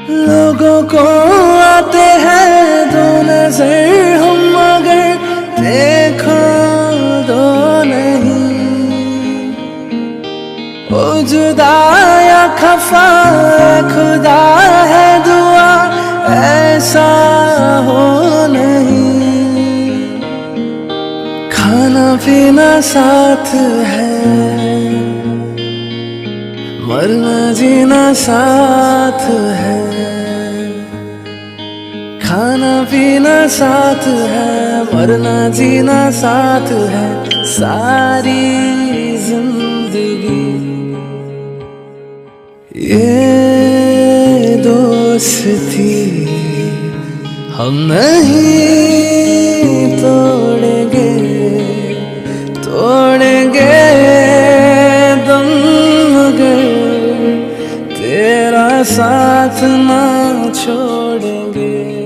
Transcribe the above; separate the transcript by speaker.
Speaker 1: लोगों को आते हैं दो नजर, हम मगर देखो दो नहीं। ओ जुदा या खफा खुदा है दुआ ऐसा हो नहीं। खाना पीना साथ है, मरना जीना साथ है। खाना पीना साथ है, मरना जीना साथ है। सारी जिंदगी ये दोस्ती हम नहीं तोड़ेंगे, तोड़ेंगे दम मगर तेरा साथ ना छोड़ेंगे।